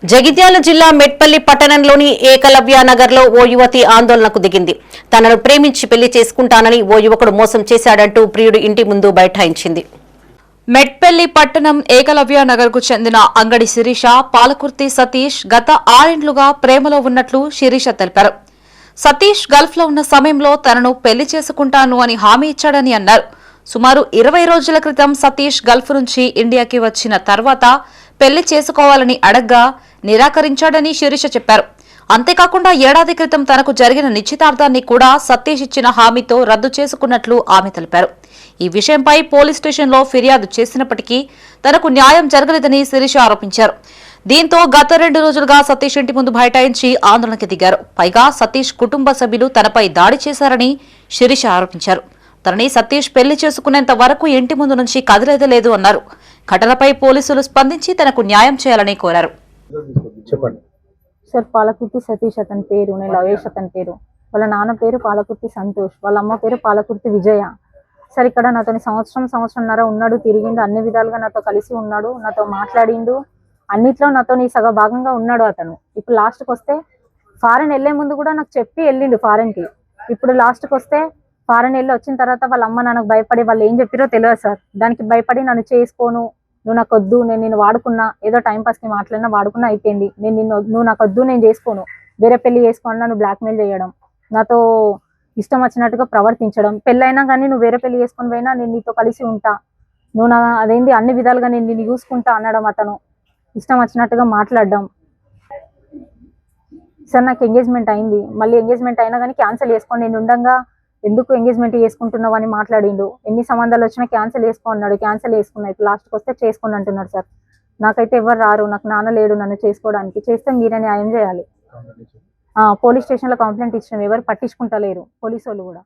జగిత్యాల జిల్లా మెట్పల్లి పట్టణంలోని ఏకలవ్య నగర్లో ఓ యువతి ఆందోళనకు దిగింది. తనను ప్రేమించి పెళ్లి చేసుకుంటానని ఓ యువకుడు మోసం చేశాడంటూ ప్రియుడు ఇంటి ముందు బైఠాయించింది. మెట్పల్లి పట్టణం ఏకలవ్య నగర్ కు చెందిన అంగడి శిరీష, పాలకుర్తి సతీష్ గత 6 ఏళ్లుగా ప్రేమలో ఉన్నట్లు శిరీష తెలిపారు. సతీష్ గల్ఫ్ లో ఉన్న సమయంలో తనను పెళ్లి చేసుకుంటాను అని హామీ ఇచ్చాడని అన్నారు. సుమారు 20 రోజుల క్రితం సతీష్ గల్ఫ్ నుంచి ఇండియాకి వచ్చిన తర్వాత పెళ్లి చేసుకోవాలని అడగ్గా నిరాకరించాడని శిరీష చెప్పారు. అంతేకాకుండా ఏడాది క్రితం తనకు జరిగిన నిశ్చితార్థాన్ని కూడా సతీష్ ఇచ్చిన హామీతో రద్దు చేసుకున్నట్లు ఆమె తెలిపారు. ఈ విషయంపై పోలీస్ స్టేషన్లో ఫిర్యాదు చేసినప్పటికీ తనకు న్యాయం జరగలేదని శిరీష ఆరోపించారు. దీంతో గత 2 రోజులుగా సతీష్ ఇంటి ముందు బైఠాయించి ఆందోళనకు దిగారు. పైగా సతీష్ కుటుంబ సభ్యులు తనపై దాడి చేశారని శిరీష ఆరోపించారు. తనని సతీష్ పెళ్లి చేసుకునేంత వరకు ఇంటి ముందు నుంచి కదిలేదలేదు అన్నారు. ఘటనపై పోలీసులు స్పందించి తనకు న్యాయం చేయాలని కోరారు. సార్, పాలకుర్తి సతీష్ అతని పేరు, నేను లవేష్ అతని పేరు. వాళ్ళ నాన్న పేరు పాలకుర్తి సంతోష్, వాళ్ళ అమ్మ పేరు పాలకుర్తి విజయ. సార్, ఇక్కడ నాతో సంవత్సరంన్నర ఉన్నాడు, తిరిగిండు, అన్ని విధాలుగా నాతో కలిసి ఉన్నాడు, నాతో మాట్లాడిండు, అన్నిట్లో నాతో సగ భాగంగా ఉన్నాడు అతను. ఇప్పుడు లాస్ట్కి వస్తే ఫారెన్ వెళ్లే ముందు కూడా నాకు చెప్పి వెళ్ళిండు ఫారెన్కి. ఇప్పుడు లాస్ట్కి వస్తే ఫారెన్ వెళ్ళి వచ్చిన తర్వాత వాళ్ళ అమ్మ నాన్నకు భయపడి వాళ్ళు ఏం చెప్పారో తెలియదు సార్. దానికి భయపడి నన్ను చేసుకోను, నువ్వు నాకు వద్దు, నేను నిన్ను వాడుకున్నా, ఏదో టైంపాస్కి మాట్లాడినా వాడుకున్నా అయిపోయింది, నువ్వు నాకు వద్దు, నేను చేసుకోను, వేరే పెళ్లి చేసుకోను, నన్ను బ్లాక్మెయిల్ చేయడం, నాతో ఇష్టం వచ్చినట్టుగా ప్రవర్తించడం, పెళ్ళైనా కానీ నువ్వు వేరే పెళ్లి చేసుకొని పోయినా నేను నీతో కలిసి ఉంటా, నువ్వు నా అదేంటి అన్ని విధాలుగా నేను నిన్ను చూసుకుంటా అనడం, అతను ఇష్టం వచ్చినట్టుగా మాట్లాడడం. సార్, నాకు ఎంగేజ్మెంట్ అయింది, మళ్ళీ ఎంగేజ్మెంట్ అయినా కానీ క్యాన్సిల్ చేసుకొని నేను ఉండగా ఎందుకు ఎంగేజ్మెంట్ చేసుకుంటున్నావు అని మాట్లాడిండు. ఎన్ని సంబంధాలు వచ్చినా క్యాన్సిల్ చేసుకో అన్నాడు, క్యాన్సిల్ చేసుకున్నా. ఇప్పుడు లాస్ట్కి వస్తే చేసుకుని అంటున్నాడు సార్. నాకైతే ఎవరు రారు, నాకు నాన్న లేడు నన్ను చేసుకోవడానికి. చేస్తే మీరే న్యాయం చేయాలి. పోలీస్ స్టేషన్లో కంప్లైంట్ ఇచ్చినాం, ఎవరు పట్టించుకుంటలేరు పోలీసు వాళ్ళు కూడా.